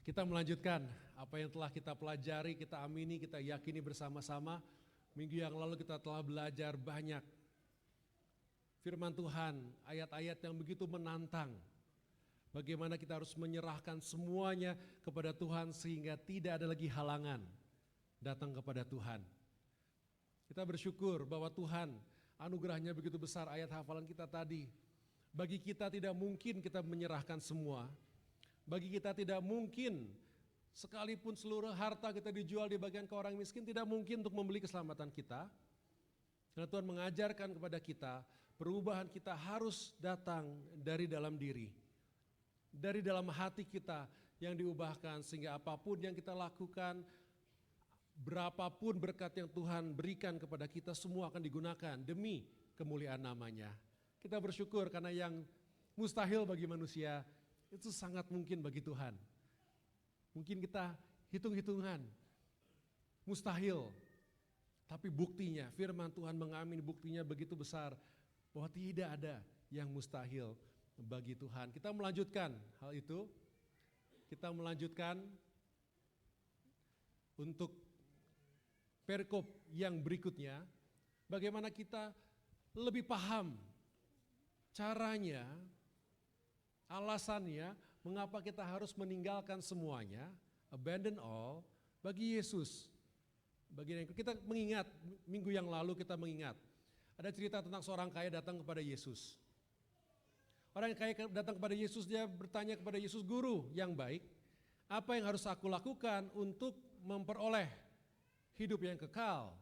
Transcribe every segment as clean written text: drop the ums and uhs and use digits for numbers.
Kita melanjutkan apa yang telah kita pelajari, kita amini, kita yakini bersama-sama. Minggu yang lalu kita telah belajar banyak firman Tuhan, ayat-ayat yang begitu menantang. Bagaimana kita harus menyerahkan semuanya kepada Tuhan sehingga tidak ada lagi halangan datang kepada Tuhan. Kita bersyukur bahwa Tuhan anugerahnya begitu besar, ayat hafalan kita tadi. Bagi kita tidak mungkin kita menyerahkan semua. Bagi kita tidak mungkin, sekalipun seluruh harta kita dijual di bagian ke orang miskin, tidak mungkin untuk membeli keselamatan kita. Karena Tuhan mengajarkan kepada kita, perubahan kita harus datang dari dalam diri. Dari dalam hati kita yang diubahkan, sehingga apapun yang kita lakukan, berapapun berkat yang Tuhan berikan kepada kita, semua akan digunakan demi kemuliaan namanya. Kita bersyukur karena yang mustahil bagi manusia, itu sangat mungkin bagi Tuhan. Mungkin kita hitung-hitungan, mustahil. Tapi buktinya, firman Tuhan mengamin buktinya begitu besar bahwa tidak ada yang mustahil bagi Tuhan. Kita melanjutkan hal itu, kita melanjutkan untuk perikop yang berikutnya, bagaimana kita lebih paham caranya, alasannya mengapa kita harus meninggalkan semuanya, abandon all, bagi Yesus. Kita mengingat, minggu yang lalu kita mengingat, ada cerita tentang seorang kaya datang kepada Yesus. Orang yang kaya datang kepada Yesus, dia bertanya kepada Yesus, "Guru yang baik, apa yang harus aku lakukan untuk memperoleh hidup yang kekal?"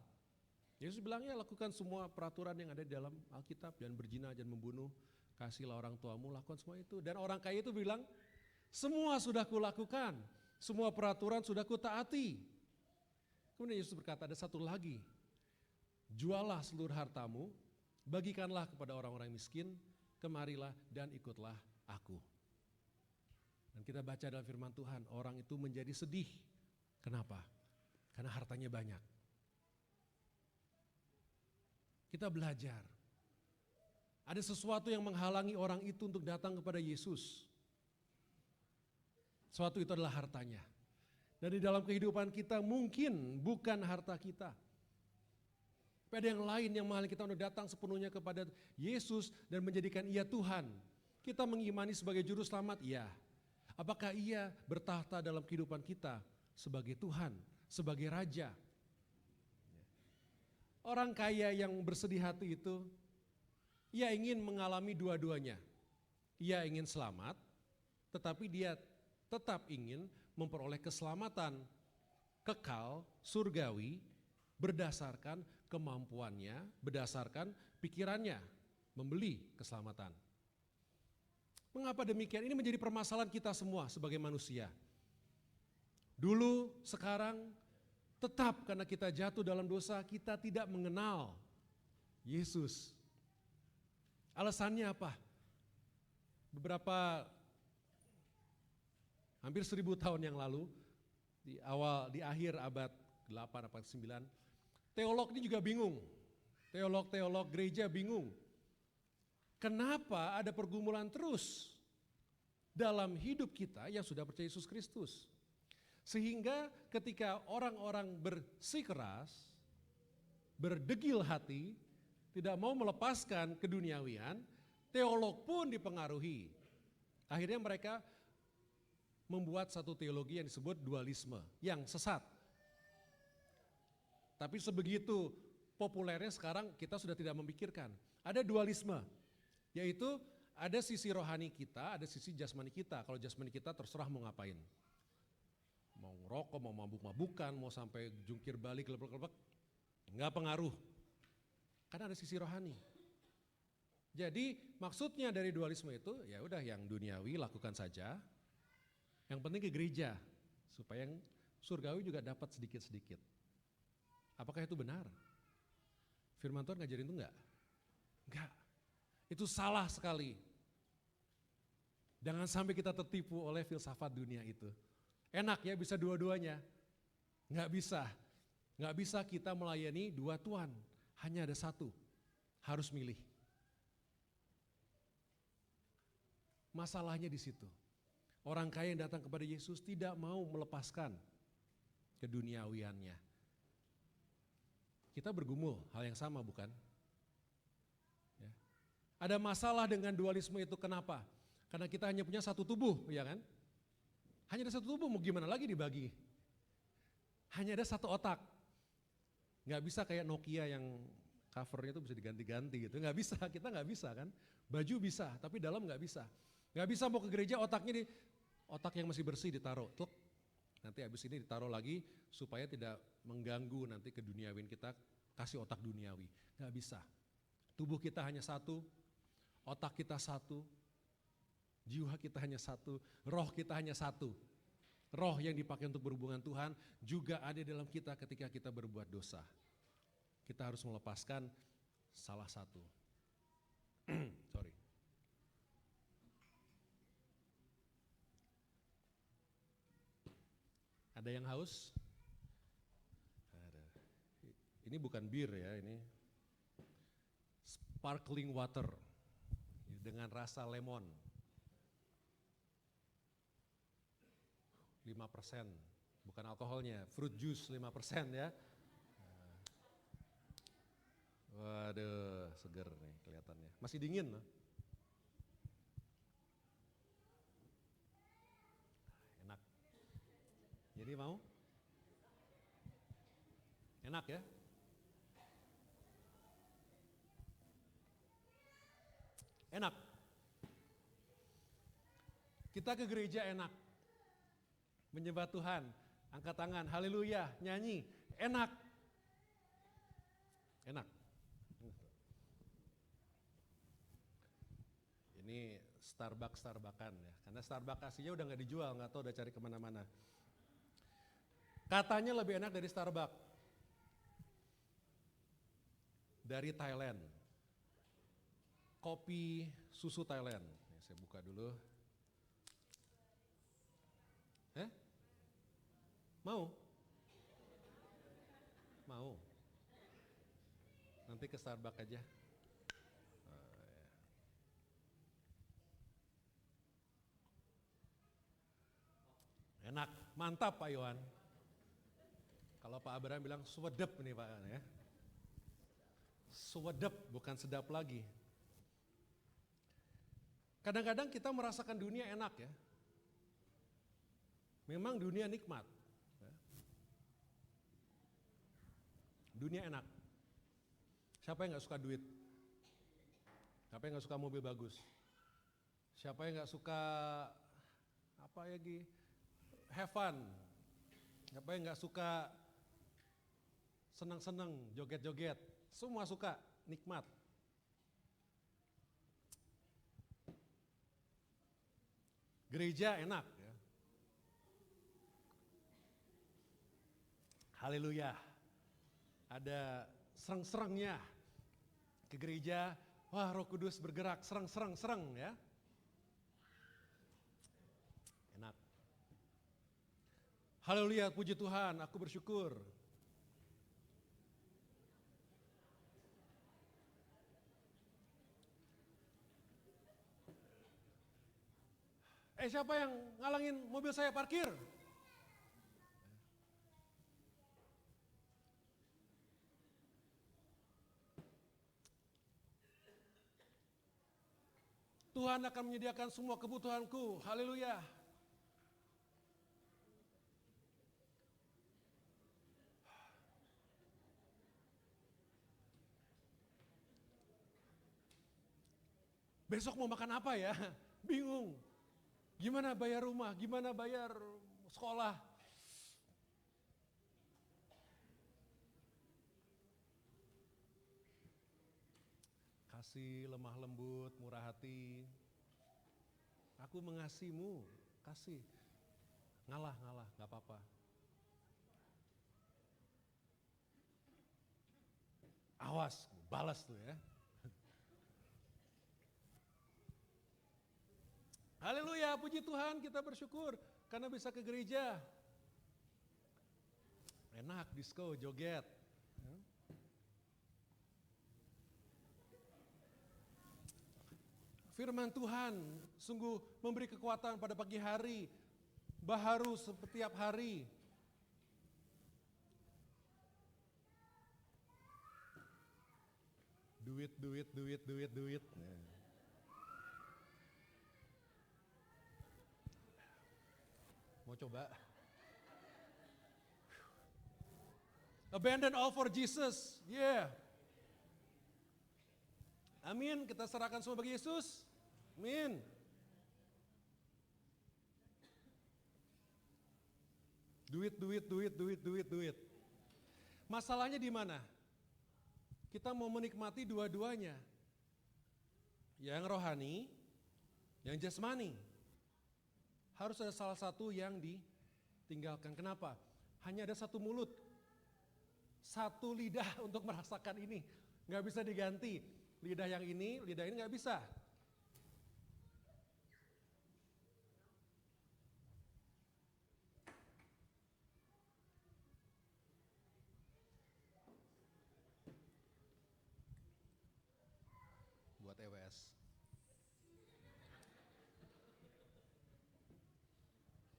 Yesus bilang, "Ya lakukan semua peraturan yang ada di dalam Alkitab, jangan berzina, jangan membunuh, kasihlah orang tuamu, lakukan semua itu." Dan orang kaya itu bilang, "Semua sudah kulakukan, semua peraturan sudah kutaati." Kemudian Yesus berkata, "Ada satu lagi, jualah seluruh hartamu, bagikanlah kepada orang-orang miskin, kemarilah dan ikutlah aku." Dan kita baca dalam firman Tuhan, orang itu menjadi sedih. Kenapa? Karena hartanya banyak. Kita belajar. Ada sesuatu yang menghalangi orang itu untuk datang kepada Yesus. Sesuatu itu adalah hartanya. Dan di dalam kehidupan kita mungkin bukan harta kita. Tapi ada yang lain yang menghalangi kita untuk datang sepenuhnya kepada Yesus dan menjadikan Ia Tuhan. Kita mengimani sebagai juru selamat, iya. Apakah Ia bertahta dalam kehidupan kita sebagai Tuhan, sebagai Raja? Orang kaya yang bersedih hati itu, ia ingin mengalami dua-duanya. Ia ingin selamat, tetapi dia tetap ingin memperoleh keselamatan kekal, surgawi, berdasarkan kemampuannya, berdasarkan pikirannya, membeli keselamatan. Mengapa demikian? Ini menjadi permasalahan kita semua sebagai manusia. Dulu, sekarang, tetap karena kita jatuh dalam dosa, kita tidak mengenal Yesus. Alasannya apa? Hampir 1000 tahun yang lalu, di akhir abad 8 atau 9, teolog ini juga bingung. Teolog gereja bingung. Kenapa ada pergumulan terus dalam hidup kita yang sudah percaya Yesus Kristus? Sehingga ketika orang-orang bersikeras, berdegil hati, tidak mau melepaskan keduniawian, teolog pun dipengaruhi. Akhirnya mereka membuat satu teologi yang disebut dualisme, yang sesat. Tapi sebegitu populernya sekarang kita sudah tidak memikirkan. Ada dualisme, yaitu ada sisi rohani kita, ada sisi jasmani kita. Kalau jasmani kita terserah mau ngapain. Mau ngerokok, mau mabuk-mabukan, mau sampai jungkir balik, kelepek-kelepek, enggak pengaruh. Karena ada sisi rohani. Jadi maksudnya dari dualisme itu, ya udah yang duniawi lakukan saja. Yang penting ke gereja, supaya yang surgawi juga dapat sedikit-sedikit. Apakah itu benar? Firman Tuhan ngajarin itu enggak? Enggak. Itu salah sekali. Jangan sampai kita tertipu oleh filsafat dunia itu. Enak ya bisa dua-duanya. Enggak bisa. Enggak bisa kita melayani dua Tuhan. Hanya ada satu. Harus milih. Masalahnya di situ. Orang kaya yang datang kepada Yesus tidak mau melepaskan keduniawiannya. Kita bergumul hal yang sama, bukan? Ya. Ada masalah dengan dualisme itu, kenapa? Karena kita hanya punya satu tubuh, ya kan? Hanya ada satu tubuh, mau gimana lagi dibagi? Hanya ada satu otak. Nggak bisa kayak Nokia yang covernya itu bisa diganti-ganti gitu. Nggak bisa, kita nggak bisa kan. Baju bisa, tapi dalam nggak bisa. Nggak bisa mau ke gereja otaknya otak yang masih bersih ditaruh. Tluk. Nanti habis ini ditaruh lagi supaya tidak mengganggu nanti keduniawian kita, kasih otak duniawi. Nggak bisa. Tubuh kita hanya satu, otak kita satu, jiwa kita hanya satu, roh kita hanya satu. Roh yang dipakai untuk berhubungan Tuhan juga ada dalam kita ketika kita berbuat dosa. Kita harus melepaskan salah satu. Sorry. Ada yang haus? Ada. Ini bukan bir ya, ini sparkling water dengan rasa lemon. 5%, bukan alkoholnya, fruit juice 5% ya. Waduh, seger nih kelihatannya. Masih dingin loh. Enak. Jadi mau? Enak ya? Enak. Kita ke gereja enak. Menyembah Tuhan, angkat tangan, haleluya, nyanyi, enak. Enak. Ini Starbucks-Starbuckan ya, karena Starbucks aslinya udah nggak dijual, nggak tahu udah cari kemana-mana. Katanya lebih enak dari Starbucks. Dari Thailand. Kopi susu Thailand. Nih, saya buka dulu. Mau? Mau? Nanti ke Starbucks aja. Enak, mantap Pak Yohan. Kalau Pak Abraham bilang swedep nih Pak ya. Swedep bukan sedap lagi. Kadang-kadang kita merasakan dunia enak ya. Memang dunia nikmat. Dunia enak. Siapa yang gak suka duit? Siapa yang gak suka mobil bagus? Siapa yang gak suka apa lagi? Have fun. Siapa yang gak suka senang-senang, joget-joget? Semua suka, nikmat. Gereja enak ya. Haleluya. Ada sereng-serengnya ke gereja, wah Roh Kudus bergerak sereng ya. Enak. Haleluya, puji Tuhan, aku bersyukur. Siapa yang ngalangin mobil saya parkir? Tuhan akan menyediakan semua kebutuhanku. Haleluya. Besok mau makan apa ya? Bingung. Gimana bayar rumah? Gimana bayar sekolah? Kasih, lemah lembut, murah hati. Aku mengasihimu, kasih. Ngalah, gak apa-apa. Awas, balas tuh ya. Haleluya, puji Tuhan, kita bersyukur karena bisa ke gereja. Enak, disco, joget. Firman Tuhan sungguh memberi kekuatan pada pagi hari, baharu setiap hari. Duit. Mau coba? Abandon all for Jesus. Yeah. Amin, kita serahkan semua bagi Yesus. Amin. Duit. Masalahnya di mana? Kita mau menikmati dua-duanya. Yang rohani, yang jasmani. Harus ada salah satu yang ditinggalkan. Kenapa? Hanya ada satu mulut, satu lidah untuk merasakan ini. Nggak bisa diganti. Lidah ini nggak bisa. Buat EWS.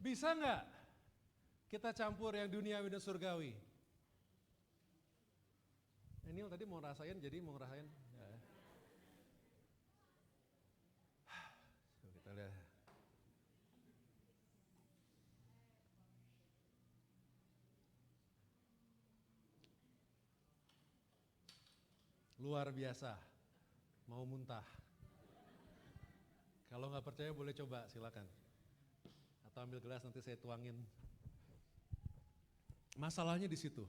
Bisa nggak kita campur yang duniawi dan surgawi? Neil tadi mau ngerasain. Ya. Kita lihat. Luar biasa, mau muntah. Kalau nggak percaya boleh coba, silakan. Atau ambil gelas nanti saya tuangin. Masalahnya di situ.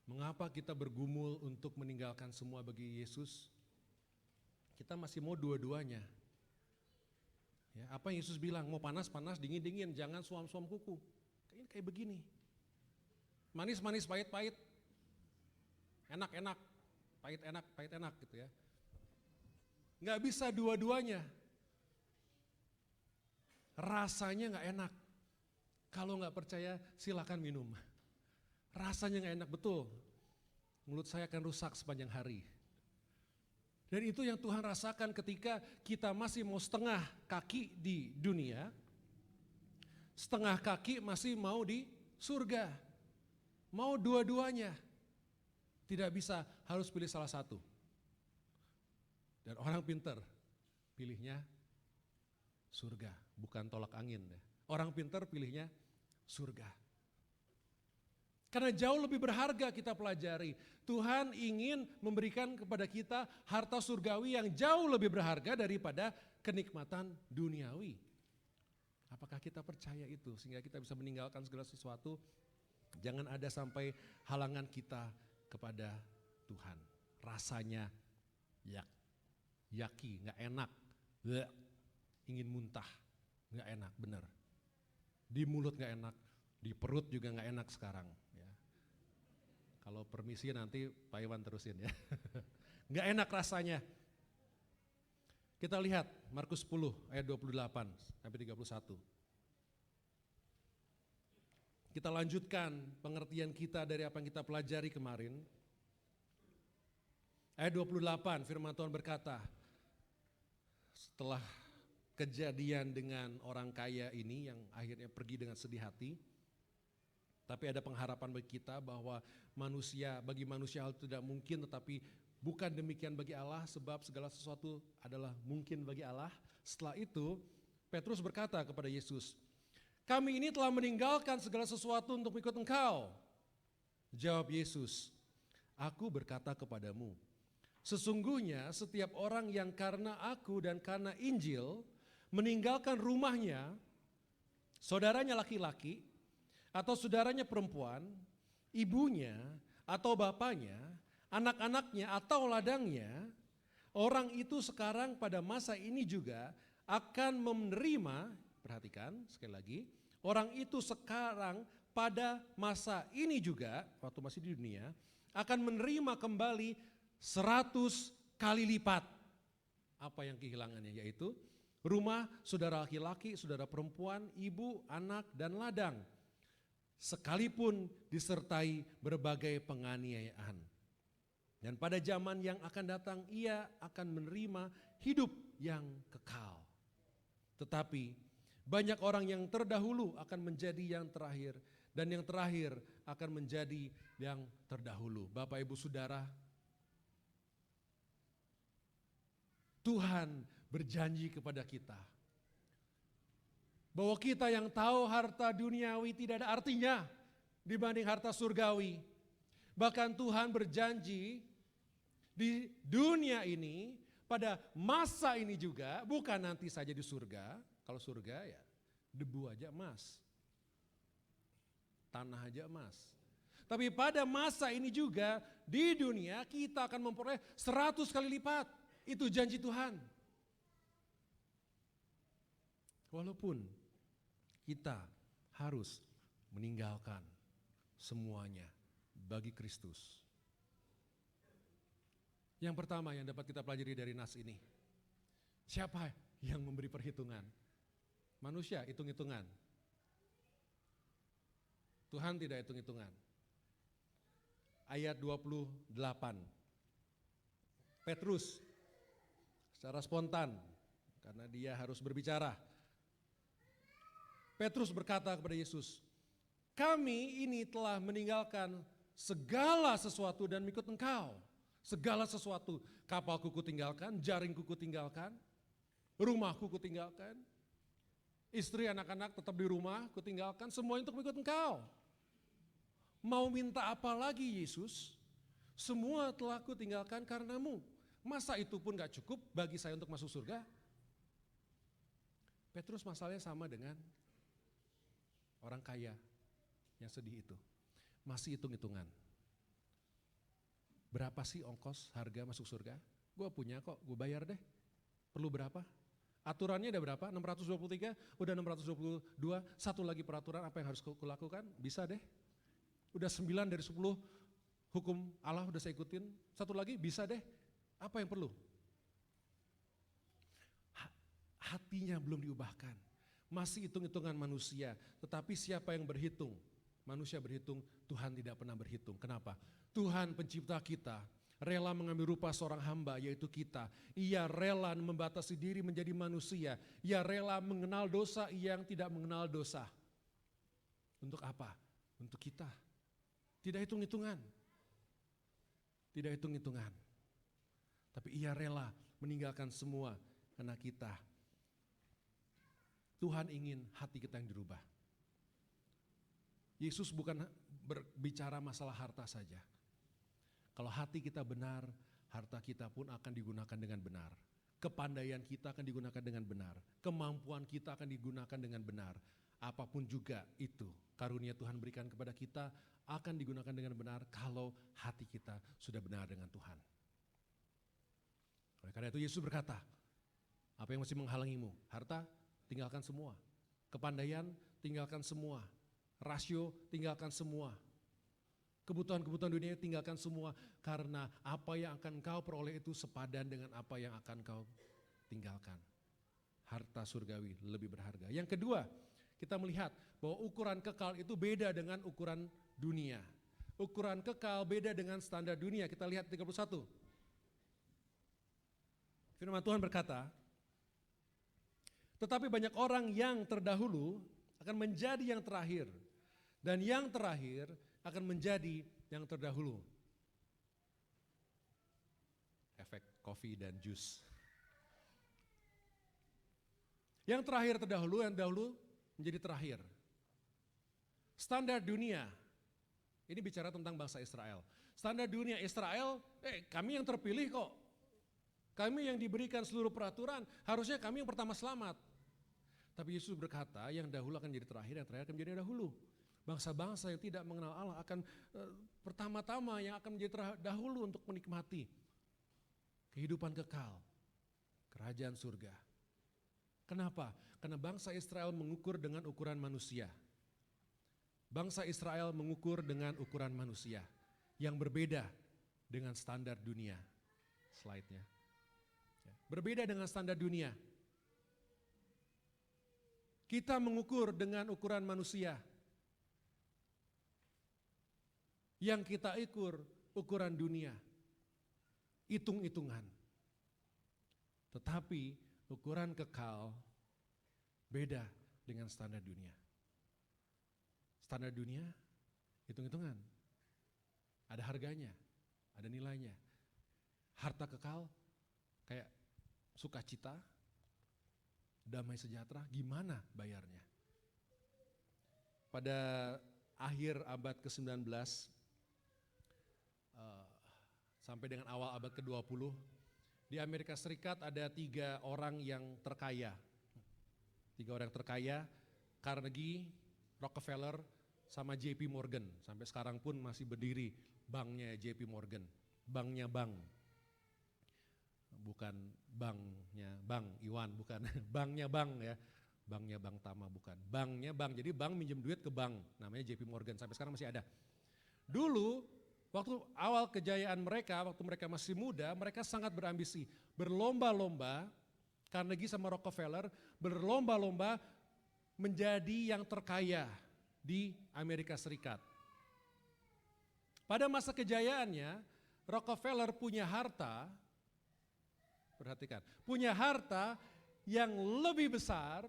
Mengapa kita bergumul untuk meninggalkan semua bagi Yesus? Kita masih mau dua-duanya. Ya, apa yang Yesus bilang? Mau panas-panas, dingin-dingin, jangan suam-suam kuku. Kayak begini. Manis-manis, pahit-pahit. Enak-enak, pahit enak gitu ya. Nggak bisa dua-duanya. Rasanya nggak enak. Kalau nggak percaya silakan minum. Rasanya nggak enak betul. Mulut saya akan rusak sepanjang hari. Dan itu yang Tuhan rasakan ketika kita masih mau setengah kaki di dunia, setengah kaki masih mau di surga. Mau dua-duanya. Tidak bisa, harus pilih salah satu. Dan orang pintar pilihnya surga, bukan tolak angin. Orang pintar pilihnya surga. Karena jauh lebih berharga kita pelajari. Tuhan ingin memberikan kepada kita harta surgawi yang jauh lebih berharga daripada kenikmatan duniawi. Apakah kita percaya itu sehingga kita bisa meninggalkan segala sesuatu? Jangan ada sampai halangan kita kepada Tuhan. Rasanya yaki, gak enak, ingin muntah, gak enak, benar. Di mulut gak enak, di perut juga gak enak sekarang. Ya. Kalau permisi nanti Pak Iwan terusin ya. Gak enak rasanya. Kita lihat Markus 10 ayat 28 sampai 31. Kita lanjutkan pengertian kita dari apa yang kita pelajari kemarin. Ayat 28 firman Tuhan berkata, setelah kejadian dengan orang kaya ini yang akhirnya pergi dengan sedih hati, tapi ada pengharapan bagi kita bahwa bagi manusia hal itu tidak mungkin, tetapi bukan demikian bagi Allah sebab segala sesuatu adalah mungkin bagi Allah. Setelah itu Petrus berkata kepada Yesus, kami ini telah meninggalkan segala sesuatu untuk mengikut Engkau. Jawab Yesus, aku berkata kepadamu, sesungguhnya setiap orang yang karena aku dan karena Injil meninggalkan rumahnya, saudaranya laki-laki atau saudaranya perempuan, ibunya atau bapaknya, anak-anaknya atau ladangnya, orang itu sekarang pada masa ini juga akan menerima, perhatikan sekali lagi, orang itu sekarang pada masa ini juga, waktu masih di dunia, akan menerima kembali 100 kali lipat apa yang kehilangannya, yaitu rumah, saudara laki-laki, saudara perempuan, ibu, anak, dan ladang, sekalipun disertai berbagai penganiayaan. Dan pada zaman yang akan datang ia akan menerima hidup yang kekal. Tetapi banyak orang yang terdahulu akan menjadi yang terakhir, dan yang terakhir akan menjadi yang terdahulu. Bapak Ibu Saudara, Tuhan berjanji kepada kita bahwa kita yang tahu harta duniawi tidak ada artinya dibanding harta surgawi. Bahkan Tuhan berjanji di dunia ini, pada masa ini juga, bukan nanti saja di surga. Kalau surga ya debu aja emas, tanah aja emas. Tapi pada masa ini juga di dunia kita akan memperoleh 100 kali lipat. Itu janji Tuhan. Walaupun kita harus meninggalkan semuanya bagi Kristus. Yang pertama yang dapat kita pelajari dari nas ini, siapa yang memberi perhitungan? Manusia hitung-hitungan. Tuhan tidak hitung-hitungan. Ayat 28. Petrus secara spontan, karena dia harus berbicara. Petrus berkata kepada Yesus, kami ini telah meninggalkan segala sesuatu dan mengikut Engkau. Segala sesuatu, kapalku kutinggalkan, jaringku kutinggalkan, rumahku kutinggalkan, istri anak-anak tetap di rumah kutinggalkan, semuanya untuk mengikut Engkau. Mau minta apa lagi Yesus? Semua telah kutinggalkan karenamu. Masa itu pun gak cukup bagi saya untuk masuk surga? Petrus masalahnya sama dengan orang kaya yang sedih itu. Masih hitung-hitungan. Berapa sih ongkos harga masuk surga? Gue punya kok, gue bayar deh. Perlu berapa? Aturannya ada berapa? 623, udah 622, satu lagi peraturan apa yang harus kulakukan? Bisa deh. Udah 9 dari 10 hukum Allah udah saya ikutin, satu lagi bisa deh. Apa yang perlu? Hatinya belum diubahkan. Masih hitung-hitungan manusia, tetapi siapa yang berhitung? Manusia berhitung, Tuhan tidak pernah berhitung. Kenapa? Tuhan pencipta kita rela mengambil rupa seorang hamba, yaitu kita. Ia rela membatasi diri menjadi manusia. Ia rela mengenal dosa yang tidak mengenal dosa. Untuk apa? Untuk kita. Tidak hitung-hitungan. Tidak hitung-hitungan. Tapi ia rela meninggalkan semua karena kita. Tuhan ingin hati kita yang dirubah. Yesus bukan berbicara masalah harta saja. Kalau hati kita benar, harta kita pun akan digunakan dengan benar. Kepandaian kita akan digunakan dengan benar. Kemampuan kita akan digunakan dengan benar. Apapun juga itu, karunia Tuhan berikan kepada kita akan digunakan dengan benar kalau hati kita sudah benar dengan Tuhan. Oleh karena itu Yesus berkata, apa yang masih menghalangimu? Harta, tinggalkan semua. Kepandaian, tinggalkan semua. Rasio, tinggalkan semua. Kebutuhan-kebutuhan dunia tinggalkan semua, karena apa yang akan kau peroleh itu sepadan dengan apa yang akan kau tinggalkan. Harta surgawi lebih berharga. Yang kedua, kita melihat bahwa ukuran kekal itu beda dengan ukuran dunia. Ukuran kekal beda dengan standar dunia. Kita lihat 31. Firman Tuhan berkata, tetapi banyak orang yang terdahulu akan menjadi yang terakhir, dan yang terakhir akan menjadi yang terdahulu. Efek kopi dan jus. Yang terakhir terdahulu, yang dahulu menjadi terakhir. Standar dunia, ini bicara tentang bangsa Israel. Standar dunia Israel, kami yang terpilih kok. Kami yang diberikan seluruh peraturan, harusnya kami yang pertama selamat. Tapi Yesus berkata, yang dahulu akan jadi terakhir, yang terakhir akan menjadi dahulu. Bangsa-bangsa yang tidak mengenal Allah akan pertama-tama yang akan menjadi dahulu untuk menikmati kehidupan kekal, kerajaan surga. Kenapa? Karena bangsa Israel mengukur dengan ukuran manusia. Bangsa Israel mengukur dengan ukuran manusia yang berbeda dengan standar dunia. Slide-nya. Berbeda dengan standar dunia. Kita mengukur dengan ukuran manusia. Yang kita ukur ukuran dunia. hitung-hitungan. Tetapi ukuran kekal beda dengan standar dunia. Standar dunia hitung-hitungan. Ada harganya, ada nilainya. Harta kekal kayak sukacita, damai sejahtera, gimana bayarnya? Pada akhir abad ke-19 sampai dengan awal abad ke-20, di Amerika Serikat ada 3 orang yang terkaya. 3 orang terkaya, Carnegie, Rockefeller, sama JP Morgan. Sampai sekarang pun masih berdiri banknya JP Morgan. Banknya bank. Bukan banknya Bang Iwan, bukan. Banknya bank ya. Banknya Bank Tama, bukan. Banknya bank, jadi bank minjem duit ke bank. Namanya JP Morgan, sampai sekarang masih ada. Dulu, waktu awal kejayaan mereka, waktu mereka masih muda, mereka sangat berambisi. Berlomba-lomba, Carnegie sama Rockefeller, berlomba-lomba menjadi yang terkaya di Amerika Serikat. Pada masa kejayaannya, Rockefeller punya harta, perhatikan, punya harta yang lebih besar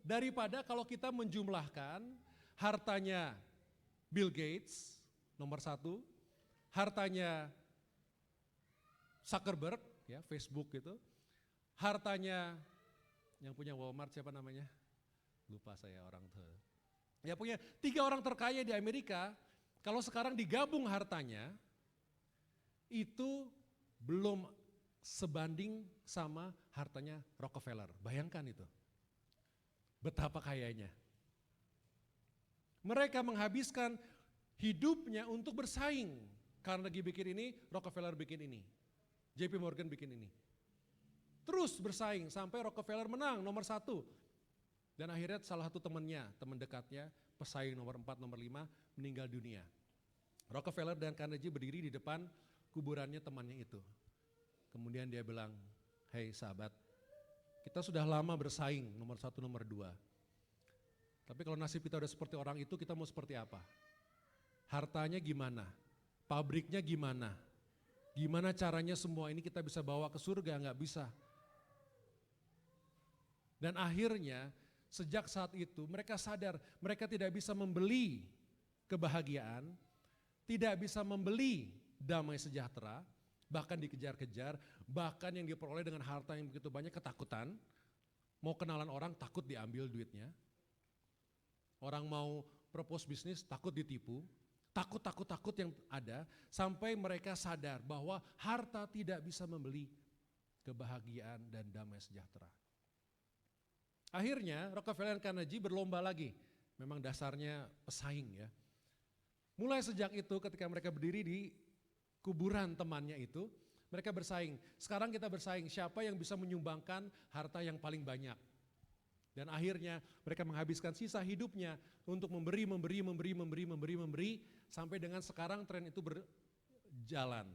daripada kalau kita menjumlahkan hartanya Bill Gates, nomor 1, hartanya Zuckerberg, ya Facebook gitu, hartanya yang punya Walmart siapa namanya? Lupa saya orang tuh. Ya punya 3 orang terkaya di Amerika, kalau sekarang digabung hartanya, itu belum sebanding sama hartanya Rockefeller. Bayangkan itu. Betapa kayanya. Mereka menghabiskan hidupnya untuk bersaing. Carnegie bikin ini, Rockefeller bikin ini. JP Morgan bikin ini. Terus bersaing sampai Rockefeller menang nomor 1. Dan akhirnya salah satu temannya, teman dekatnya, pesaing nomor 4, nomor 5, meninggal dunia. Rockefeller dan Carnegie berdiri di depan kuburannya temannya itu. Kemudian dia bilang, "Hei sahabat, kita sudah lama bersaing nomor 1, nomor 2. Tapi kalau nasib kita udah seperti orang itu, kita mau seperti apa? Hartanya gimana? Pabriknya gimana? Gimana caranya semua ini kita bisa bawa ke surga? Nggak bisa." Dan akhirnya sejak saat itu mereka sadar mereka tidak bisa membeli kebahagiaan, tidak bisa membeli damai sejahtera, bahkan dikejar-kejar, bahkan yang diperoleh dengan harta yang begitu banyak ketakutan, mau kenalan orang takut diambil duitnya, orang mau propose bisnis takut ditipu, takut yang ada, sampai mereka sadar bahwa harta tidak bisa membeli kebahagiaan dan damai sejahtera. Akhirnya Rockefeller dan Carnegie berlomba lagi, memang dasarnya pesaing ya. Mulai sejak itu ketika mereka berdiri di kuburan temannya itu, mereka bersaing. Sekarang kita bersaing, siapa yang bisa menyumbangkan harta yang paling banyak. Dan akhirnya mereka menghabiskan sisa hidupnya untuk memberi, sampai dengan sekarang tren itu berjalan.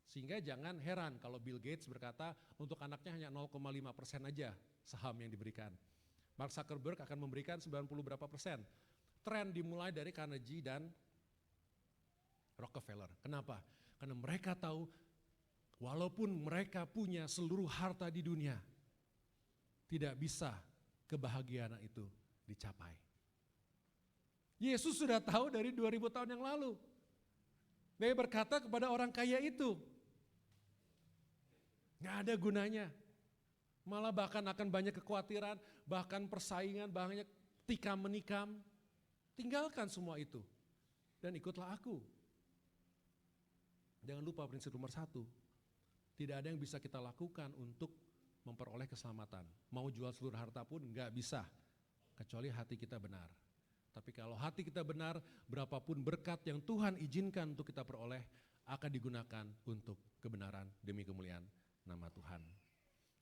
Sehingga jangan heran kalau Bill Gates berkata untuk anaknya hanya 0,5% aja saham yang diberikan. Mark Zuckerberg akan memberikan 90 berapa persen. Tren dimulai dari Carnegie dan Rockefeller. Kenapa? Karena mereka tahu walaupun mereka punya seluruh harta di dunia, tidak bisa kebahagiaan itu dicapai. Yesus sudah tahu dari 2000 tahun yang lalu. Dia berkata kepada orang kaya itu, gak ada gunanya. Malah bahkan akan banyak kekhawatiran, bahkan persaingan, banyak tikam menikam. Tinggalkan semua itu dan ikutlah aku. Jangan lupa prinsip nomor 1, tidak ada yang bisa kita lakukan untuk memperoleh keselamatan. Mau jual seluruh harta pun nggak bisa, kecuali hati kita benar. Tapi kalau hati kita benar, berapapun berkat yang Tuhan izinkan untuk kita peroleh, akan digunakan untuk kebenaran demi kemuliaan nama Tuhan.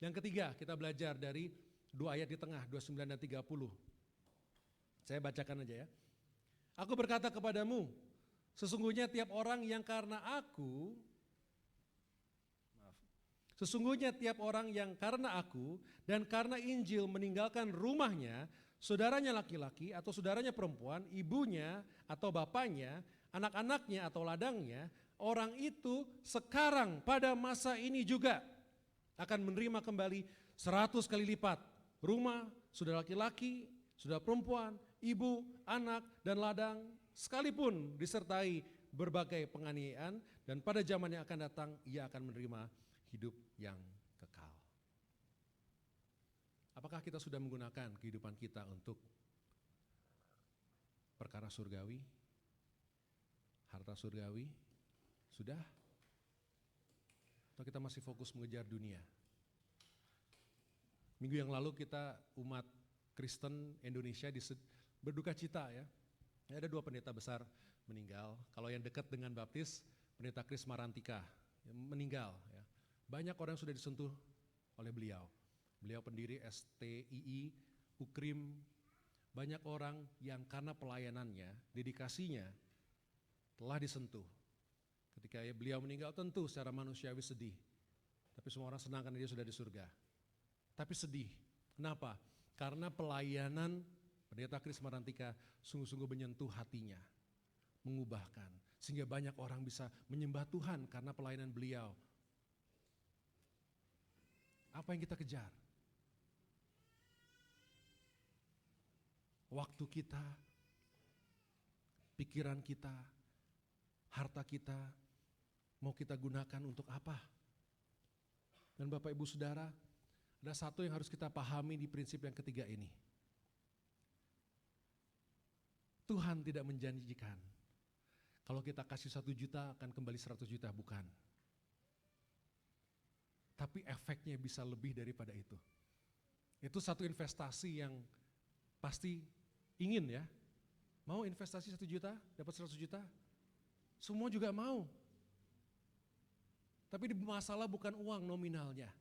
Yang ketiga, kita belajar dari 2 ayat di tengah, 29 dan 30. Saya bacakan aja ya. Aku berkata kepadamu, sesungguhnya tiap orang yang karena aku dan karena Injil meninggalkan rumahnya, saudaranya laki-laki atau saudaranya perempuan, ibunya atau bapaknya, anak-anaknya atau ladangnya, orang itu sekarang pada masa ini juga akan menerima kembali 100 kali lipat. Rumah, sudah laki-laki, sudah perempuan, ibu, anak, dan ladang, sekalipun disertai berbagai penganiayaan, dan pada zaman yang akan datang ia akan menerima hidup yang kekal. Apakah kita sudah menggunakan kehidupan kita untuk perkara surgawi, harta surgawi? Sudah? Atau kita masih fokus mengejar dunia? Minggu yang lalu kita umat Kristen Indonesia berduka cita ya. Ada 2 pendeta besar meninggal. Kalau yang dekat dengan baptis, pendeta Kris Marantika yang meninggal ya. Banyak orang yang sudah disentuh oleh beliau. Beliau pendiri STII, UKRIM. Banyak orang yang karena pelayanannya, dedikasinya telah disentuh. Ketika beliau meninggal tentu secara manusiawi sedih. Tapi semua orang senang karena dia sudah di surga. Tapi sedih. Kenapa? Karena pelayanan pendeta Kris Marantika sungguh-sungguh menyentuh hatinya. Mengubahkan. Sehingga banyak orang bisa menyembah Tuhan karena pelayanan beliau. Apa yang kita kejar? Waktu kita, pikiran kita, harta kita, mau kita gunakan untuk apa? Dan Bapak Ibu Saudara, ada satu yang harus kita pahami di prinsip yang ketiga ini. Tuhan tidak menjanjikan, kalau kita kasih 1 juta akan kembali 100 juta, bukan. Tapi efeknya bisa lebih daripada itu. Itu satu investasi yang pasti ingin ya. Mau investasi 1 juta, dapat 100 juta? Semua juga mau. Tapi masalah bukan uang nominalnya.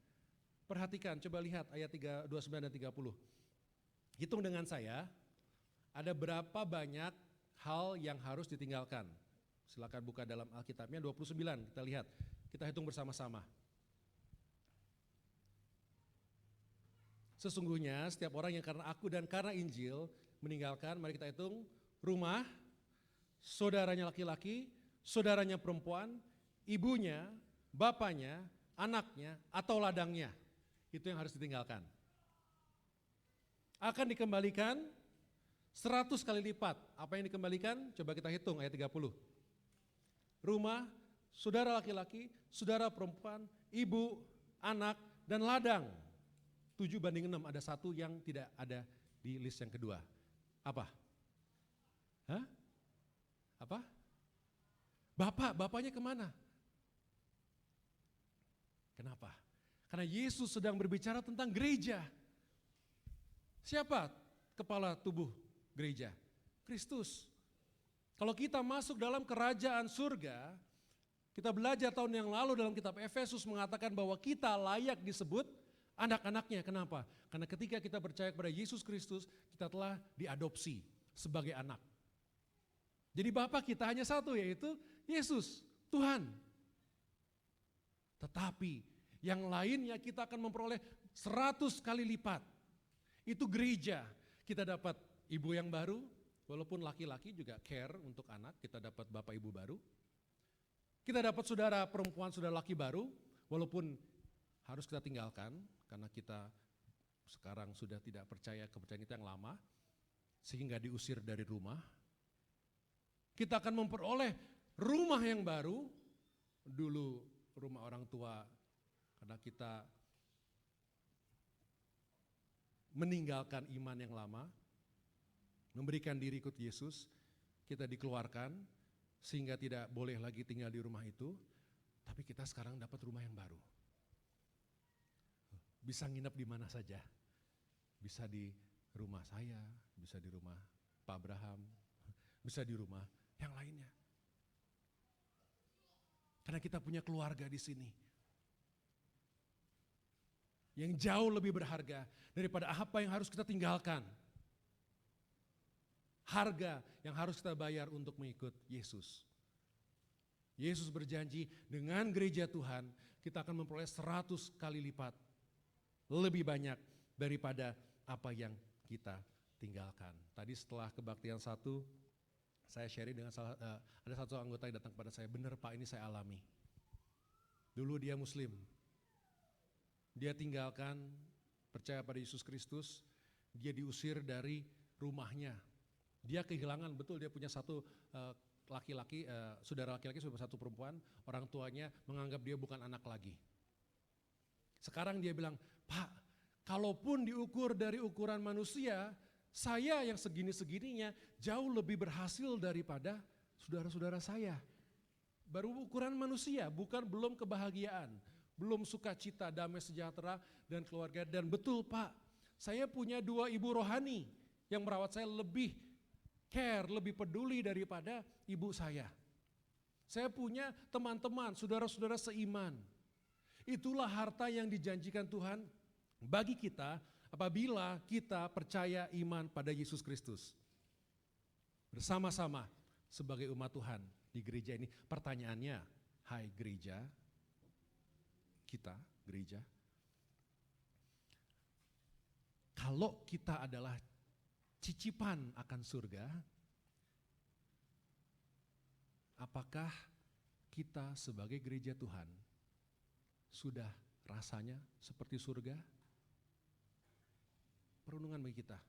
Perhatikan, coba lihat ayat 29 dan 30. Hitung dengan saya, ada berapa banyak hal yang harus ditinggalkan. Silakan buka dalam Alkitabnya 29, kita lihat. Kita hitung bersama-sama. Sesungguhnya setiap orang yang karena aku dan karena Injil meninggalkan, mari kita hitung, rumah, saudaranya laki-laki, saudaranya perempuan, ibunya, bapaknya, anaknya, atau ladangnya. Itu yang harus ditinggalkan. Akan dikembalikan 100 kali lipat. Apa yang dikembalikan? Coba kita hitung ayat 30. Rumah, saudara laki-laki, saudara perempuan, ibu, anak, dan ladang. 7:6, ada 1 yang tidak ada di list yang kedua. Apa? Hah? Apa? Bapaknya kemana? Kenapa? Karena Yesus sedang berbicara tentang gereja. Siapa kepala tubuh gereja? Kristus. Kalau kita masuk dalam kerajaan surga, kita belajar tahun yang lalu dalam kitab Efesus mengatakan bahwa kita layak disebut anak-anaknya. Kenapa? Karena ketika kita percaya kepada Yesus Kristus, kita telah diadopsi sebagai anak. Jadi Bapa kita hanya satu, yaitu Yesus, Tuhan. Tetapi yang lainnya kita akan memperoleh 100 kali lipat. Itu gereja. Kita dapat ibu yang baru, walaupun laki-laki juga care untuk anak, kita dapat bapak ibu baru. Kita dapat saudara perempuan, saudara laki baru, walaupun harus kita tinggalkan, karena kita sekarang sudah tidak percaya kepercayaan kita yang lama, sehingga diusir dari rumah. Kita akan memperoleh rumah yang baru, dulu rumah orang tua, karena kita meninggalkan iman yang lama, memberikan diri ikut Yesus, kita dikeluarkan, sehingga tidak boleh lagi tinggal di rumah itu, tapi kita sekarang dapat rumah yang baru. Bisa nginep di mana saja, bisa di rumah saya, bisa di rumah Pak Abraham, bisa di rumah yang lainnya. Karena kita punya keluarga di sini yang jauh lebih berharga daripada apa yang harus kita tinggalkan. Harga yang harus kita bayar untuk mengikut Yesus. Yesus berjanji dengan gereja Tuhan kita akan memperoleh 100 kali lipat lebih banyak daripada apa yang kita tinggalkan. Tadi setelah kebaktian 1, Saya sharing dengan ada satu anggota yang datang kepada saya, benar Pak, ini saya alami. Dulu dia Muslim, dia tinggalkan, percaya pada Yesus Kristus, dia diusir dari rumahnya. Dia kehilangan, betul dia punya satu laki-laki, saudara laki-laki, satu perempuan, orang tuanya menganggap dia bukan anak lagi. Sekarang dia bilang, Pak, kalaupun diukur dari ukuran manusia, saya yang segini-segininya jauh lebih berhasil daripada saudara-saudara saya. Baru ukuran manusia, belum kebahagiaan, belum sukacita, damai sejahtera dan keluarga. Dan betul Pak, saya punya 2 ibu rohani yang merawat saya lebih care, lebih peduli daripada ibu saya. Saya punya teman-teman, saudara-saudara seiman. Itulah harta yang dijanjikan Tuhan bagi kita apabila kita percaya iman pada Yesus Kristus. Bersama-sama sebagai umat Tuhan di gereja ini. Pertanyaannya, hai gereja, kita gereja, kalau kita adalah cicipan akan surga, apakah kita sebagai gereja Tuhan sudah rasanya seperti surga? Perundungan bagi kita.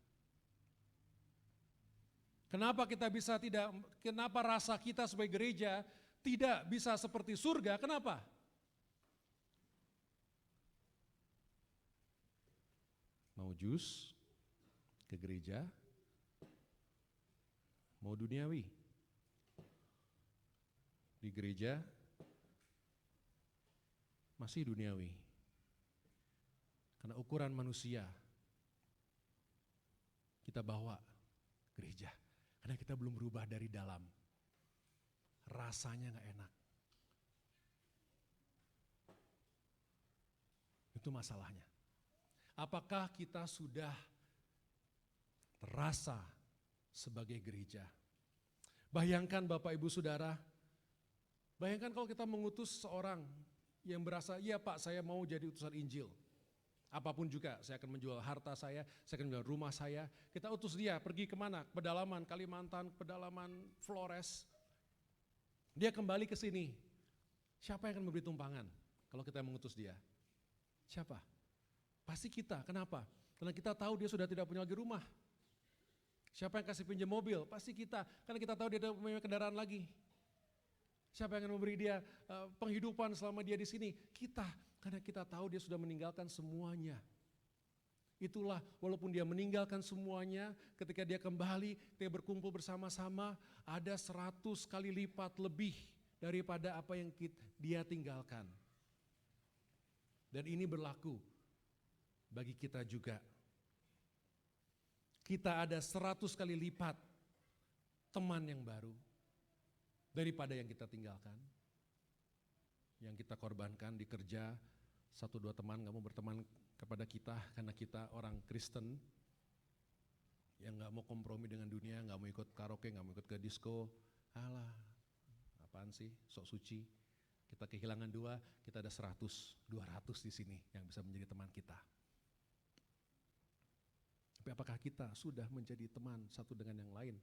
Kenapa rasa kita sebagai gereja tidak bisa seperti surga? Kenapa? Mau jus ke gereja, mau duniawi. Di gereja masih duniawi. Karena ukuran manusia kita bawa gereja. Karena kita belum berubah dari dalam. Rasanya gak enak. Itu masalahnya. Apakah kita sudah terasa sebagai gereja? Bayangkan Bapak Ibu Saudara, bayangkan kalau kita mengutus seorang yang berasa, iya Pak saya mau jadi utusan Injil. Apapun juga, saya akan menjual harta saya akan menjual rumah saya. Kita utus dia pergi kemana? Ke pedalaman Kalimantan, ke pedalaman Flores. Dia kembali ke sini. Siapa yang akan memberi tumpangan kalau kita mengutus dia? Siapa? Pasti kita. Kenapa? Karena kita tahu dia sudah tidak punya lagi rumah. Siapa yang kasih pinjam mobil? Pasti kita. Karena kita tahu dia tidak punya kendaraan lagi. Siapa yang akan memberi dia penghidupan selama dia di sini? Kita. Karena kita tahu dia sudah meninggalkan semuanya. Itulah walaupun dia meninggalkan semuanya, ketika dia kembali, dia berkumpul bersama-sama, ada 100 kali lipat lebih daripada apa yang dia tinggalkan. Dan ini berlaku bagi kita juga. Kita ada 100 kali lipat teman yang baru daripada yang kita tinggalkan. Yang kita korbankan di kerja, 1-2 teman gak mau berteman kepada kita karena kita orang Kristen yang gak mau kompromi dengan dunia, gak mau ikut karaoke, gak mau ikut ke disco. Alah, apaan sih, sok suci. Kita kehilangan 2, kita ada 100, 200 di sini yang bisa menjadi teman kita. Tapi apakah kita sudah menjadi teman satu dengan yang lain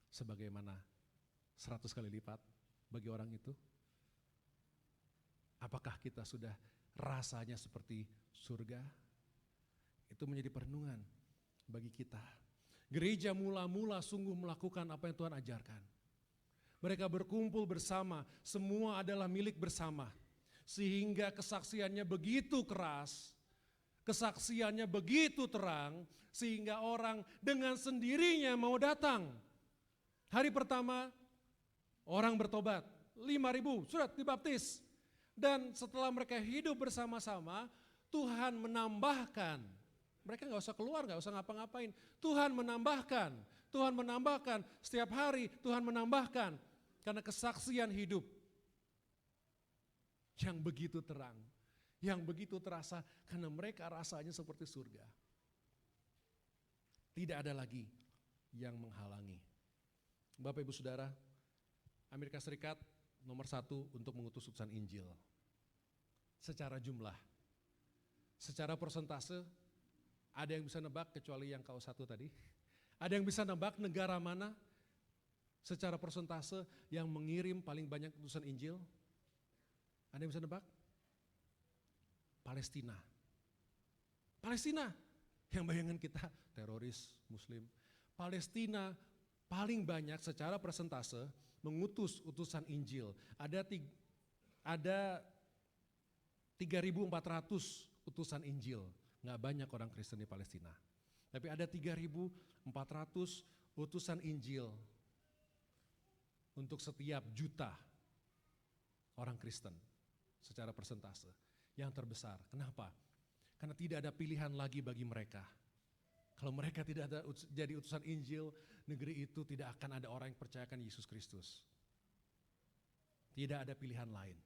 sebagaimana 100 kali lipat bagi orang itu? Apakah kita sudah rasanya seperti surga? Itu menjadi perenungan bagi kita. Gereja mula-mula sungguh melakukan apa yang Tuhan ajarkan. Mereka berkumpul bersama, semua adalah milik bersama. Sehingga kesaksiannya begitu keras, kesaksiannya begitu terang, sehingga orang dengan sendirinya mau datang. Hari pertama, orang bertobat, 5.000 sudah dibaptis. Dan setelah mereka hidup bersama-sama, Tuhan menambahkan. Mereka gak usah keluar, gak usah ngapa-ngapain. Tuhan menambahkan, setiap hari Tuhan menambahkan. Karena kesaksian hidup yang begitu terang, yang begitu terasa, karena mereka rasanya seperti surga. Tidak ada lagi yang menghalangi. Bapak Ibu Saudara, Amerika Serikat nomor 1 untuk mengutus utusan Injil. Secara jumlah, secara persentase, ada yang bisa nebak kecuali yang KO1 tadi. Ada yang bisa nebak negara mana Secara persentase yang mengirim paling banyak utusan Injil? Ada yang bisa nebak? Palestina. Palestina, yang bayangan kita teroris Muslim. Palestina paling banyak secara persentase mengutus utusan Injil. Ada 3.400 utusan Injil. Nggak banyak orang Kristen di Palestina. Tapi ada 3.400 utusan Injil untuk setiap juta orang Kristen secara persentase. Yang terbesar. Kenapa? Karena tidak ada pilihan lagi bagi mereka. Kalau mereka tidak ada jadi utusan Injil, negeri itu tidak akan ada orang yang percayakan Yesus Kristus. Tidak ada pilihan lain.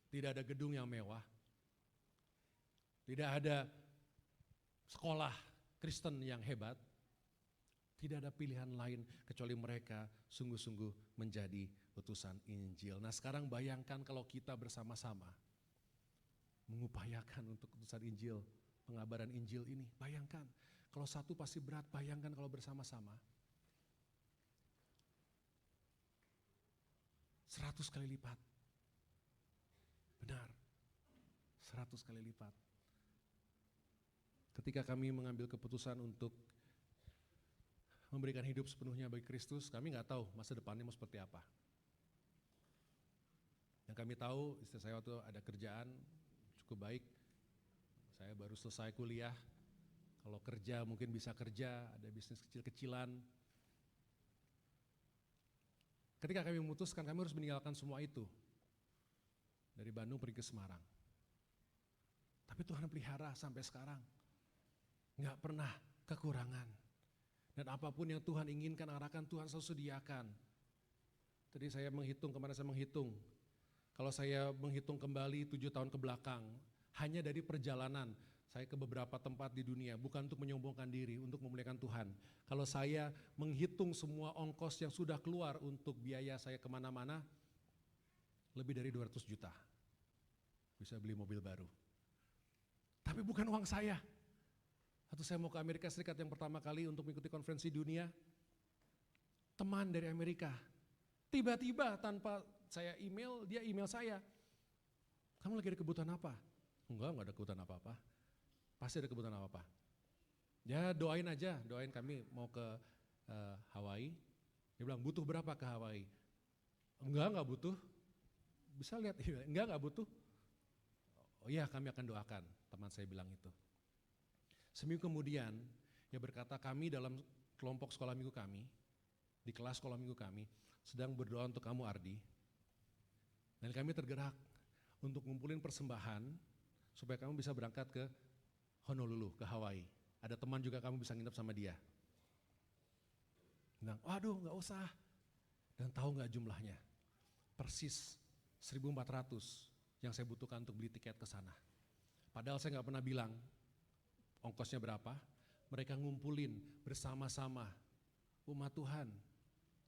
Tidak ada gedung yang mewah. Tidak ada sekolah Kristen yang hebat. Tidak ada pilihan lain kecuali mereka sungguh-sungguh menjadi utusan Injil. Nah sekarang bayangkan kalau kita bersama-sama mengupayakan untuk utusan Injil, pengabaran Injil ini. Bayangkan, kalau satu pasti berat, bayangkan kalau bersama-sama. 100 kali lipat. Benar, 100 kali lipat. Ketika kami mengambil keputusan untuk memberikan hidup sepenuhnya bagi Kristus, kami nggak tahu masa depannya mau seperti apa. Yang kami tahu, istri saya waktu ada kerjaan cukup baik, saya baru selesai kuliah, kalau kerja mungkin bisa kerja, ada bisnis kecil-kecilan. Ketika kami memutuskan, kami harus meninggalkan semua itu, dari Bandung pergi ke Semarang. Tapi Tuhan pelihara sampai sekarang, nggak pernah kekurangan. Dan apapun yang Tuhan inginkan, arahkan, Tuhan selalu sediakan. Tadi saya menghitung, kemarin saya menghitung, kalau saya menghitung kembali 7 tahun ke belakang, hanya dari perjalanan saya ke beberapa tempat di dunia, bukan untuk menyombongkan diri, untuk memuliakan Tuhan. Kalau saya menghitung semua ongkos yang sudah keluar untuk biaya saya kemana-mana, lebih dari 200 juta. Bisa beli mobil baru. Tapi bukan uang saya. Waktu saya mau ke Amerika Serikat yang pertama kali untuk mengikuti konferensi dunia, teman dari Amerika, tiba-tiba tanpa saya email, dia email saya. Kamu lagi ada kebutuhan apa? Enggak ada kebutuhan apa-apa. Pasti ada kebutuhan apa-apa. Ya doain aja, doain kami mau ke Hawaii. Dia bilang butuh berapa ke Hawaii? Enggak butuh. Bisa lihat, enggak butuh. Oh iya kami akan doakan, teman saya bilang itu. Seminggu kemudian, dia berkata kami dalam kelompok sekolah minggu kami, di kelas sekolah minggu kami, sedang berdoa untuk kamu Ardi. Dan kami tergerak untuk ngumpulin persembahan supaya kamu bisa berangkat ke Honolulu, ke Hawaii. Ada teman juga kamu bisa nginep sama dia. Bilang, waduh gak usah. Dan tahu gak jumlahnya? Persis 1.400 yang saya butuhkan untuk beli tiket ke sana. Padahal saya gak pernah bilang ongkosnya berapa. Mereka ngumpulin bersama-sama umat Tuhan,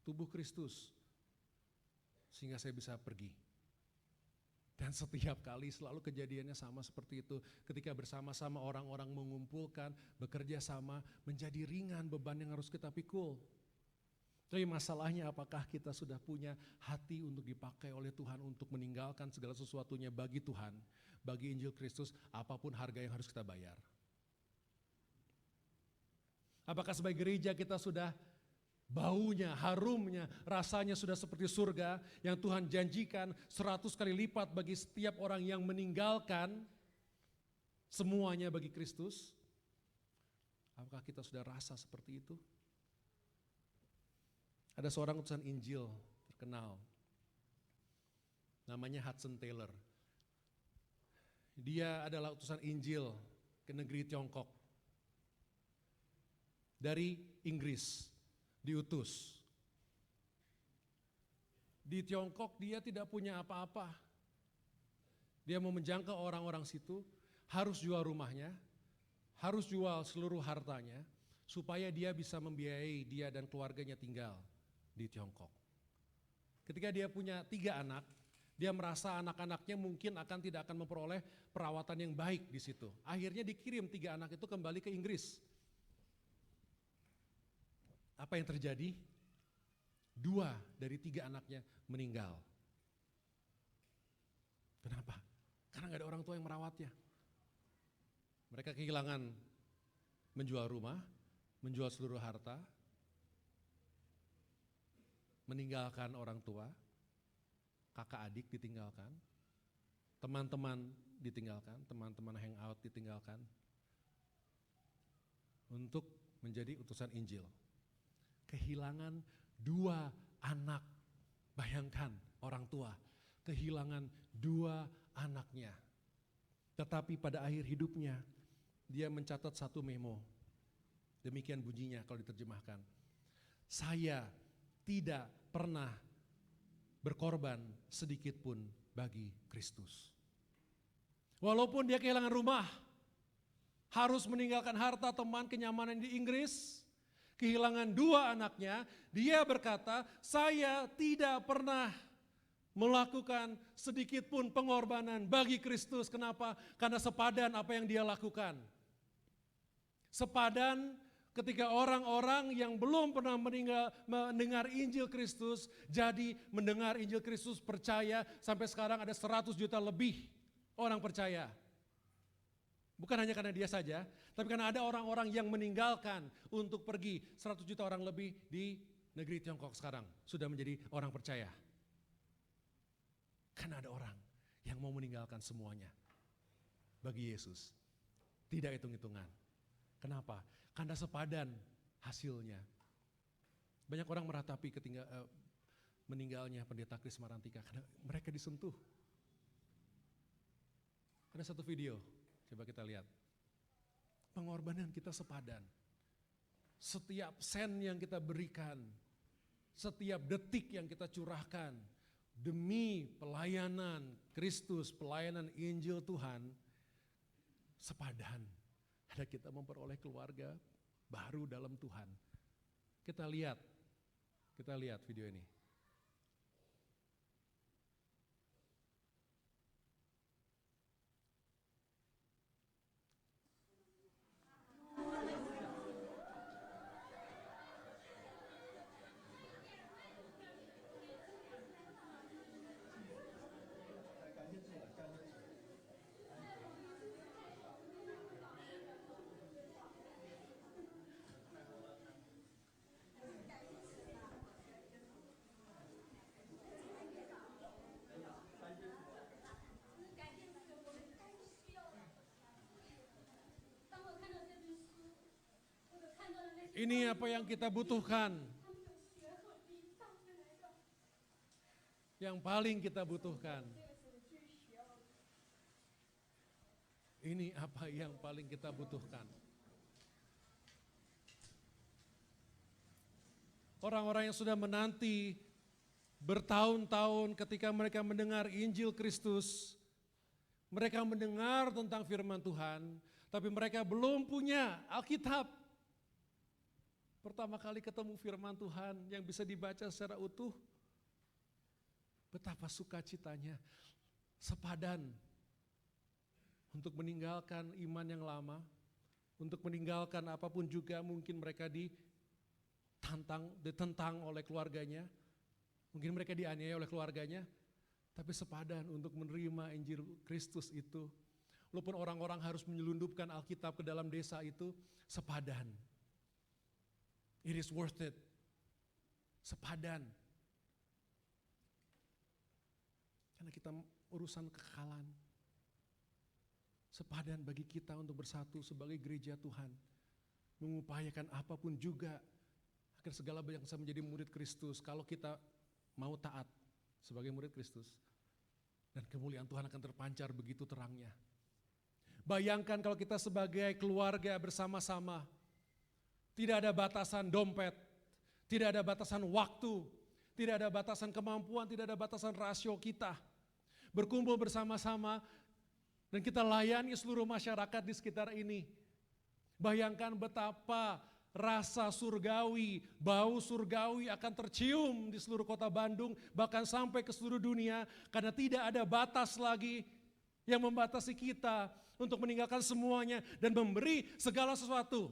tubuh Kristus. Sehingga saya bisa pergi. Dan setiap kali selalu kejadiannya sama seperti itu. Ketika bersama-sama orang-orang mengumpulkan, bekerja sama, menjadi ringan beban yang harus kita pikul. Tapi masalahnya apakah kita sudah punya hati untuk dipakai oleh Tuhan untuk meninggalkan segala sesuatunya bagi Tuhan, bagi Injil Kristus, apapun harga yang harus kita bayar. Apakah sebagai gereja kita sudah baunya, harumnya, rasanya sudah seperti surga yang Tuhan janjikan 100 kali lipat bagi setiap orang yang meninggalkan semuanya bagi Kristus? Apakah kita sudah rasa seperti itu? Ada seorang utusan Injil terkenal, namanya Hudson Taylor. Dia adalah utusan Injil ke negeri Tiongkok. Dari Inggris diutus. Di Tiongkok dia tidak punya apa-apa. Dia mau menjangkau orang-orang situ, harus jual rumahnya, harus jual seluruh hartanya, supaya dia bisa membiayai dia dan keluarganya tinggal di Tiongkok. Ketika dia punya 3 anak, dia merasa anak-anaknya mungkin tidak akan memperoleh perawatan yang baik di situ. Akhirnya dikirim 3 anak itu kembali ke Inggris. Apa yang terjadi? 2 dari 3 anaknya meninggal. Kenapa? Karena gak ada orang tua yang merawatnya. Mereka kehilangan menjual rumah, menjual seluruh harta, meninggalkan orang tua, kakak adik ditinggalkan, teman-teman ditinggalkan, teman-teman hangout ditinggalkan, untuk menjadi utusan Injil. Kehilangan 2 anak, bayangkan orang tua, kehilangan 2 anaknya. Tetapi pada akhir hidupnya, dia mencatat satu memo. Demikian bunyinya kalau diterjemahkan. Saya tidak pernah berkorban sedikit pun bagi Kristus. Walaupun dia kehilangan rumah, harus meninggalkan harta, teman, kenyamanan di Inggris, kehilangan 2 anaknya, dia berkata, saya tidak pernah melakukan sedikit pun pengorbanan bagi Kristus. Kenapa? Karena sepadan apa yang dia lakukan. Sepadan ketika orang-orang yang belum pernah mendengar Injil Kristus, jadi mendengar Injil Kristus, percaya, sampai sekarang ada 100 juta lebih orang percaya. Bukan hanya karena dia saja, tapi karena ada orang-orang yang meninggalkan untuk pergi. 100 juta orang lebih di negeri Tiongkok sekarang sudah menjadi orang percaya. Karena ada orang yang mau meninggalkan semuanya bagi Yesus. Tidak hitung-hitungan. Kenapa? Karena sepadan hasilnya. Banyak orang meratapi meninggalnya pendeta Kris Marantika karena mereka disentuh. Ada satu video, coba kita lihat. Pengorbanan kita sepadan. Setiap sen yang kita berikan, setiap detik yang kita curahkan demi pelayanan Kristus, pelayanan Injil Tuhan, sepadan. Ada kita memperoleh keluarga baru dalam Tuhan. Kita lihat video ini. Ini apa yang kita butuhkan. Yang paling kita butuhkan. Ini apa yang paling kita butuhkan. Orang-orang yang sudah menanti bertahun-tahun ketika mereka mendengar Injil Kristus, mereka mendengar tentang firman Tuhan, tapi mereka belum punya Alkitab. Pertama kali ketemu firman Tuhan yang bisa dibaca secara utuh, betapa sukacitanya, sepadan untuk meninggalkan iman yang lama, untuk meninggalkan apapun juga mungkin mereka ditentang oleh keluarganya, mungkin mereka dianiaya oleh keluarganya, tapi sepadan untuk menerima Injil Kristus itu. Walaupun orang-orang harus menyelundupkan Alkitab ke dalam desa itu, sepadan. It is worth it. Sepadan. Karena kita urusan kekekalan. Sepadan bagi kita untuk bersatu sebagai gereja Tuhan. Mengupayakan apapun juga agar segala bangsa menjadi murid Kristus. Kalau kita mau taat sebagai murid Kristus. Dan kemuliaan Tuhan akan terpancar begitu terangnya. Bayangkan kalau kita sebagai keluarga bersama-sama. Tidak ada batasan dompet, tidak ada batasan waktu, tidak ada batasan kemampuan, tidak ada batasan rasio kita. Berkumpul bersama-sama dan kita layani seluruh masyarakat di sekitar ini. Bayangkan betapa rasa surgawi, bau surgawi akan tercium di seluruh kota Bandung, bahkan sampai ke seluruh dunia, karena tidak ada batas lagi yang membatasi kita untuk meninggalkan semuanya dan memberi segala sesuatu.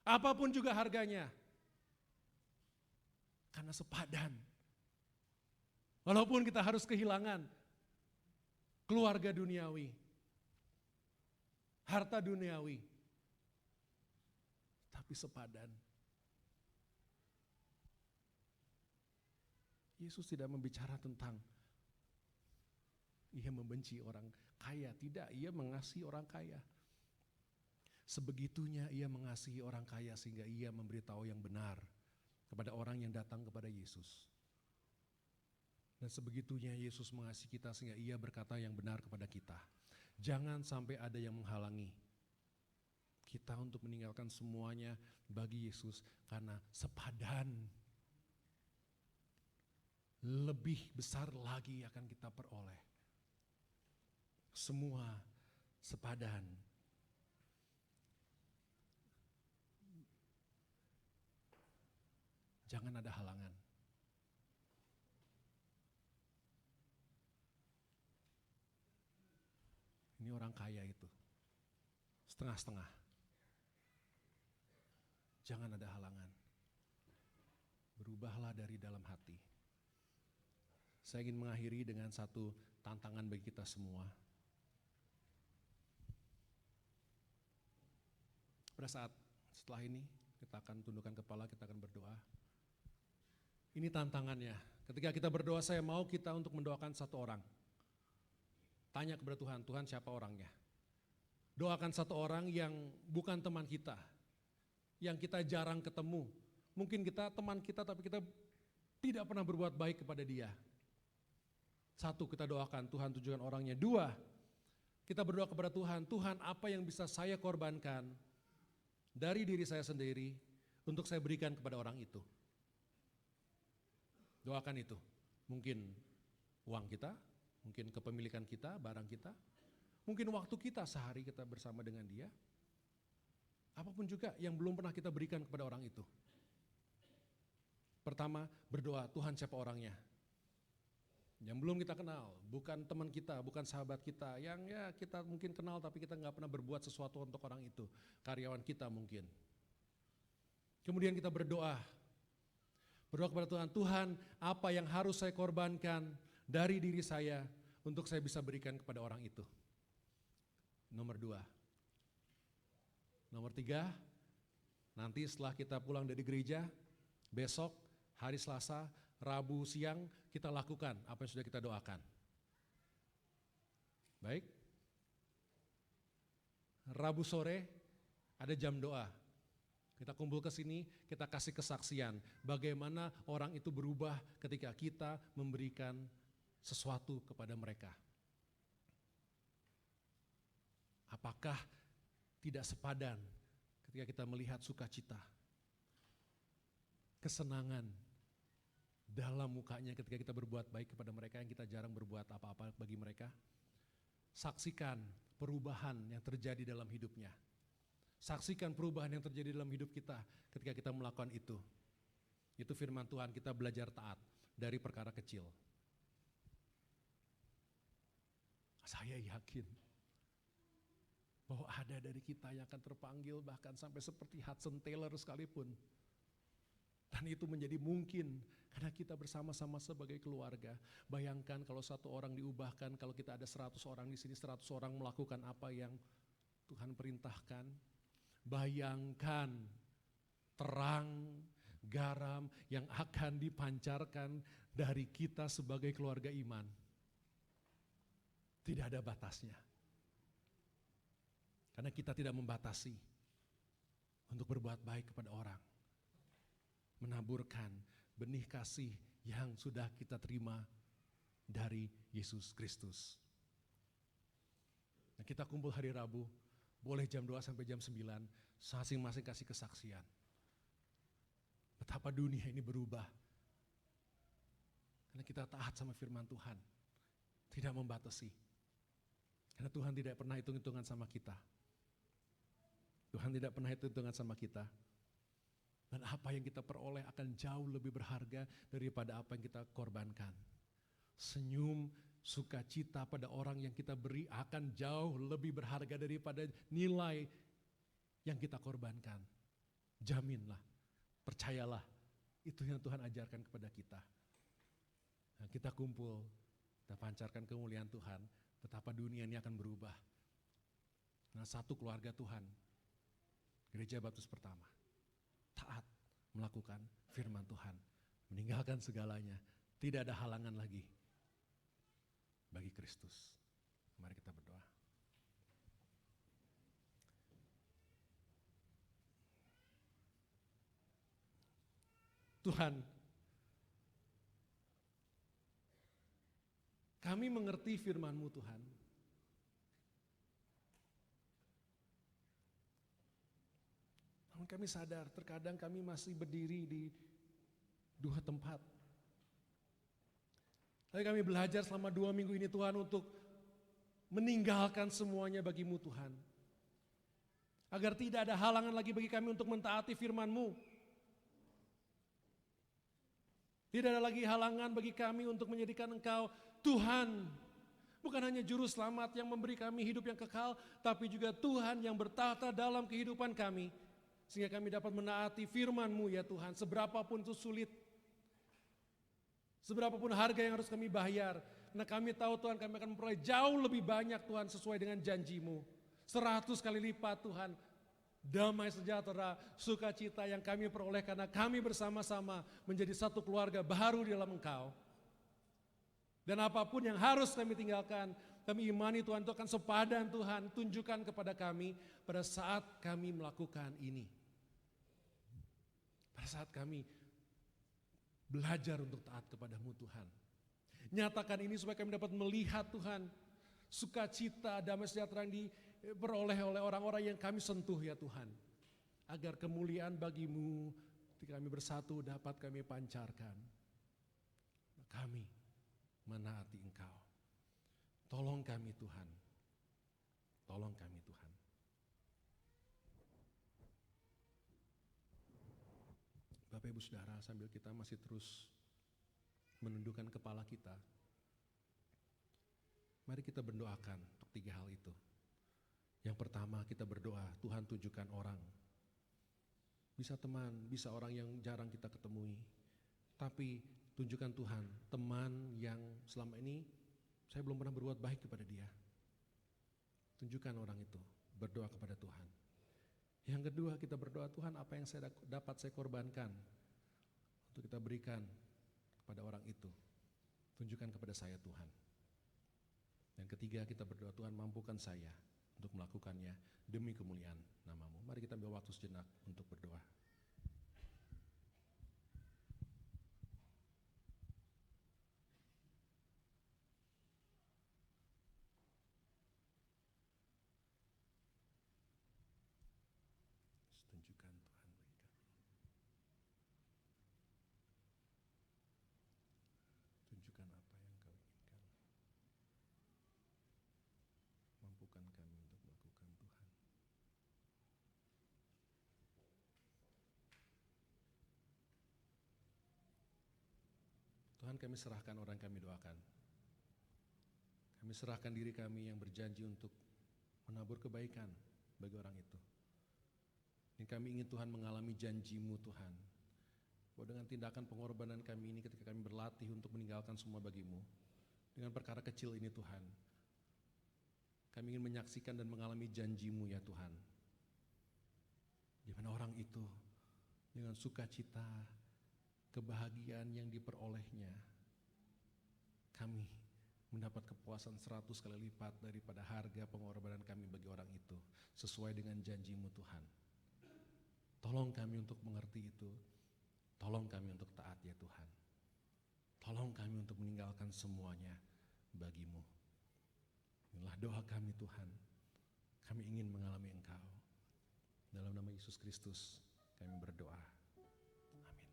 Apapun juga harganya. Karena sepadan. Walaupun kita harus kehilangan keluarga duniawi, harta duniawi, tapi sepadan. Yesus tidak membicara tentang ia membenci orang kaya, tidak, ia mengasihi orang kaya. Sebegitunya ia mengasihi orang kaya sehingga ia memberitahu yang benar kepada orang yang datang kepada Yesus. Dan sebegitunya Yesus mengasihi kita sehingga ia berkata yang benar kepada kita. Jangan sampai ada yang menghalangi kita untuk meninggalkan semuanya bagi Yesus karena sepadan. Lebih besar lagi akan kita peroleh. Semua sepadan. Jangan ada halangan. Ini orang kaya itu. Setengah-setengah. Jangan ada halangan. Berubahlah dari dalam hati. Saya ingin mengakhiri dengan satu tantangan bagi kita semua. Pada saat setelah ini, kita akan tundukkan kepala, kita akan berdoa. Ini tantangannya. Ketika kita berdoa, saya mau kita untuk mendoakan satu orang. Tanya kepada Tuhan, Tuhan siapa orangnya? Doakan satu orang yang bukan teman kita, yang kita jarang ketemu. Mungkin kita teman kita tapi kita tidak pernah berbuat baik kepada dia. Satu, kita doakan Tuhan tunjukkan orangnya. Dua, kita berdoa kepada Tuhan, Tuhan apa yang bisa saya korbankan dari diri saya sendiri untuk saya berikan kepada orang itu. Doakan itu. Mungkin uang kita, mungkin kepemilikan kita, barang kita, mungkin waktu kita sehari kita bersama dengan dia. Apapun juga yang belum pernah kita berikan kepada orang itu. Pertama, berdoa, Tuhan siapa orangnya? Yang belum kita kenal, bukan teman kita, bukan sahabat kita, yang ya kita mungkin kenal tapi kita nggak pernah berbuat sesuatu untuk orang itu, karyawan kita mungkin. Kemudian kita berdoa kepada Tuhan, Tuhan apa yang harus saya korbankan dari diri saya untuk saya bisa berikan kepada orang itu. Nomor 2. Nomor 3, nanti setelah kita pulang dari gereja, besok hari Selasa, Rabu siang kita lakukan apa yang sudah kita doakan. Baik. Rabu sore ada jam doa. Kita kumpul ke sini, kita kasih kesaksian bagaimana orang itu berubah ketika kita memberikan sesuatu kepada mereka. Apakah tidak sepadan ketika kita melihat sukacita, kesenangan dalam mukanya ketika kita berbuat baik kepada mereka yang kita jarang berbuat apa-apa bagi mereka? Saksikan perubahan yang terjadi dalam hidupnya. Saksikan perubahan yang terjadi dalam hidup kita ketika kita melakukan itu. Itu firman Tuhan, kita belajar taat dari perkara kecil. Saya yakin bahwa ada dari kita yang akan terpanggil bahkan sampai seperti Hudson Taylor sekalipun. Dan itu menjadi mungkin karena kita bersama-sama sebagai keluarga. Bayangkan kalau satu orang diubahkan, kalau kita ada 100 orang di sini, 100 orang melakukan apa yang Tuhan perintahkan. Bayangkan terang, garam yang akan dipancarkan dari kita sebagai keluarga iman. Tidak ada batasnya. Karena kita tidak membatasi untuk berbuat baik kepada orang. Menaburkan benih kasih yang sudah kita terima dari Yesus Kristus. Nah, kita kumpul hari Rabu, boleh jam 2 sampai jam 9, masing-masing kasih kesaksian. Betapa dunia ini berubah. Karena kita taat sama firman Tuhan. Tidak membatasi. Karena Tuhan tidak pernah hitung-hitungan sama kita. Tuhan tidak pernah hitung-hitungan sama kita. Dan apa yang kita peroleh akan jauh lebih berharga daripada apa yang kita korbankan. Senyum, sukacita pada orang yang kita beri akan jauh lebih berharga daripada nilai yang kita korbankan. Jaminlah, percayalah, Itu yang Tuhan ajarkan kepada kita. Nah, kita kumpul, kita pancarkan kemuliaan Tuhan, betapa dunia ini akan berubah. Nah, satu keluarga Tuhan, Gereja Baptis Pertama, taat melakukan firman Tuhan, meninggalkan segalanya, tidak ada halangan lagi bagi Kristus. Mari kita berdoa. Tuhan, kami mengerti firman-Mu Tuhan. Namun kami sadar terkadang kami masih berdiri di dua tempat. Tapi kami belajar selama 2 minggu ini Tuhan untuk meninggalkan semuanya bagi-Mu Tuhan. Agar tidak ada halangan lagi bagi kami untuk mentaati firman-Mu. Tidak ada lagi halangan bagi kami untuk menjadikan Engkau Tuhan. Bukan hanya juru selamat yang memberi kami hidup yang kekal, tapi juga Tuhan yang bertahta dalam kehidupan kami. Sehingga kami dapat menaati firman-Mu ya Tuhan, seberapapun itu sulit. Seberapapun harga yang harus kami bayar. Karena kami tahu Tuhan kami akan memperoleh jauh lebih banyak Tuhan sesuai dengan janji-Mu. 100 kali lipat Tuhan. Damai sejahtera, sukacita yang kami peroleh karena kami bersama-sama menjadi satu keluarga baru di dalam Engkau. Dan apapun yang harus kami tinggalkan, kami imani Tuhan itu akan sepadan Tuhan, tunjukkan kepada kami pada saat kami melakukan ini. Pada saat kami belajar untuk taat kepada-Mu Tuhan. Nyatakan ini supaya kami dapat melihat Tuhan, sukacita, damai sejahtera yang diperoleh oleh orang-orang yang kami sentuh ya Tuhan. Agar kemuliaan bagi-Mu ketika kami bersatu dapat kami pancarkan. Kami menaati Engkau. Tolong kami Tuhan. Tolong kami Tuhan. Bapak Ibu Saudara, sambil kita masih terus menundukkan kepala kita, mari kita berdoakan untuk 3 hal itu. Yang pertama kita berdoa, Tuhan tunjukkan orang. Bisa teman, bisa orang yang jarang kita ketemui. Tapi tunjukkan Tuhan, teman yang selama ini saya belum pernah berbuat baik kepada dia. Tunjukkan orang itu, berdoa kepada Tuhan. Yang kedua kita berdoa, Tuhan apa yang dapat saya korbankan untuk kita berikan kepada orang itu. Tunjukkan kepada saya Tuhan. Yang ketiga kita berdoa, Tuhan mampukan saya untuk melakukannya demi kemuliaan nama-Mu. Mari kita ambil waktu sejenak untuk berdoa. Tunjukkan Tuhan bagi kami. Tunjukkan apa yang Kau inginkan. Mampukan kami untuk melakukan Tuhan. Tuhan kami serahkan orang kami doakan. Kami serahkan diri kami yang berjanji untuk menabur kebaikan bagi orang itu. Dan kami ingin Tuhan mengalami janji-Mu Tuhan. Bahwa dengan tindakan pengorbanan kami ini ketika kami berlatih untuk meninggalkan semua bagi-Mu. Dengan perkara kecil ini Tuhan. Kami ingin menyaksikan dan mengalami janji-Mu ya Tuhan. Di mana orang itu dengan sukacita, kebahagiaan yang diperolehnya, kami mendapat kepuasan 100 kali lipat daripada harga pengorbanan kami bagi orang itu. Sesuai dengan janji-Mu Tuhan. Tolong kami untuk mengerti itu. Tolong kami untuk taat ya Tuhan. Tolong kami untuk meninggalkan semuanya bagi-Mu. Inilah doa kami Tuhan. Kami ingin mengalami Engkau. Dalam nama Yesus Kristus kami berdoa. Amin.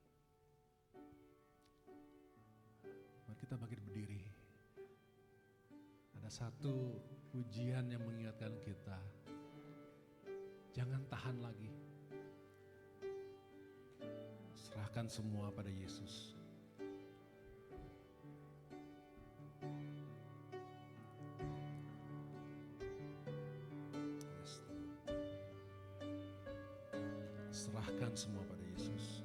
Mari kita bangkit berdiri. Ada satu ujian yang mengingatkan kita. Jangan tahan lagi. Serahkan semua pada Yesus. Serahkan semua pada Yesus.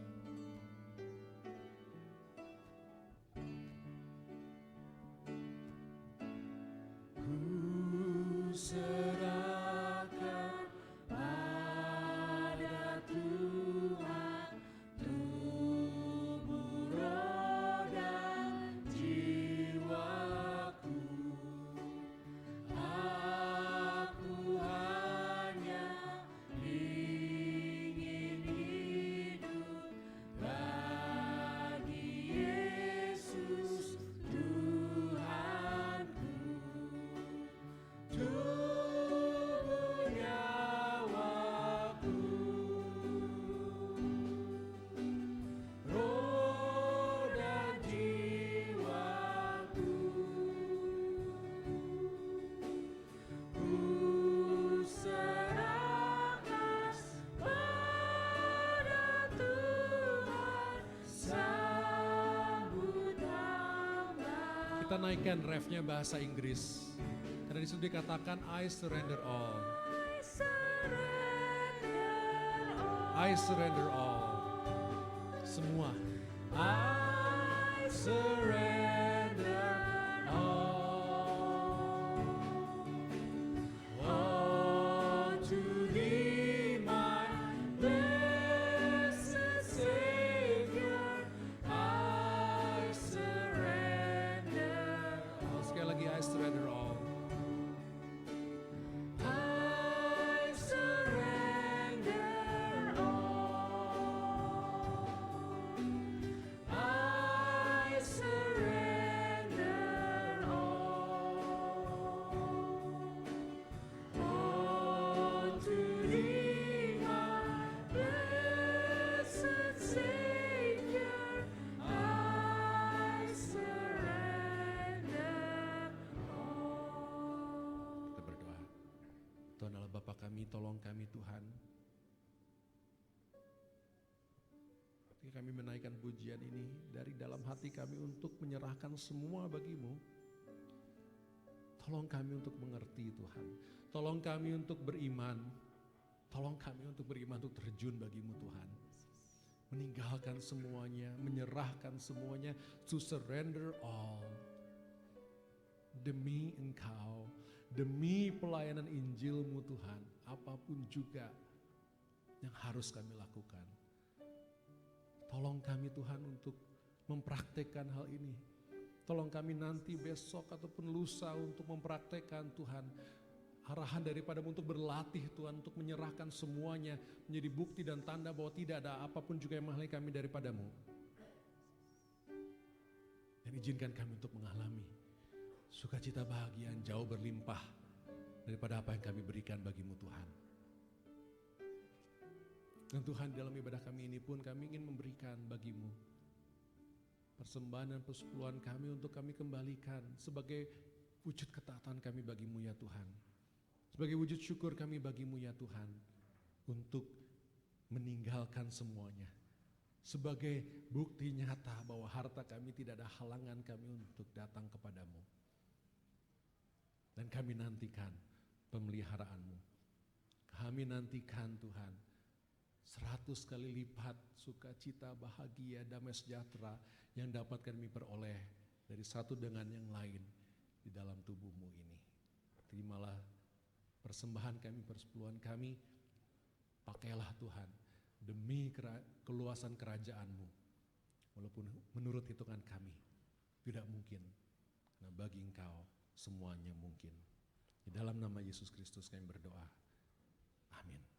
Kita naikkan refnya bahasa Inggris. Karena di situ dikatakan I surrender all. I surrender all. Semua. I surrender all. All to thee, my blessed Savior. I surrender all. Sekali lagi, I surrender all. Tolong kami Tuhan. Kami menaikkan pujian ini dari dalam hati kami untuk menyerahkan semua bagi-Mu. Tolong kami untuk mengerti Tuhan. Tolong kami untuk beriman. Tolong kami untuk beriman, untuk terjun bagi-Mu Tuhan. Meninggalkan semuanya, menyerahkan semuanya, to surrender all. Demi Engkau, demi pelayanan Injil-Mu Tuhan, apapun juga yang harus kami lakukan. Tolong kami Tuhan untuk mempraktekkan hal ini. Tolong kami nanti besok ataupun lusa untuk mempraktekkan Tuhan. Arahan daripada-Mu untuk berlatih Tuhan, untuk menyerahkan semuanya menjadi bukti dan tanda bahwa tidak ada apapun juga yang menghalangi kami daripada-Mu. Dan izinkan kami untuk mengalami sukacita bahagia yang jauh berlimpah daripada apa yang kami berikan bagi-Mu Tuhan. Dan Tuhan, dalam ibadah kami ini pun kami ingin memberikan bagi-Mu persembahan dan persepuluhan kami untuk kami kembalikan sebagai wujud ketaatan kami bagi-Mu ya Tuhan. Sebagai wujud syukur kami bagi-Mu ya Tuhan, untuk meninggalkan semuanya. Sebagai bukti nyata bahwa harta kami tidak ada halangan kami untuk datang kepadamu. Dan kami nantikan pemeliharaanmu. Kami nantikan Tuhan 100 kali lipat sukacita, bahagia, damai sejahtera yang dapat kami peroleh dari satu dengan yang lain di dalam tubuh-Mu ini. Terimalah persembahan kami, persepuluhan kami. Pakailah Tuhan demi keluasan kerajaan-Mu. Walaupun menurut hitungan kami tidak mungkin, nah bagi Engkau semuanya mungkin. Di dalam nama Yesus Kristus kami berdoa. Amin.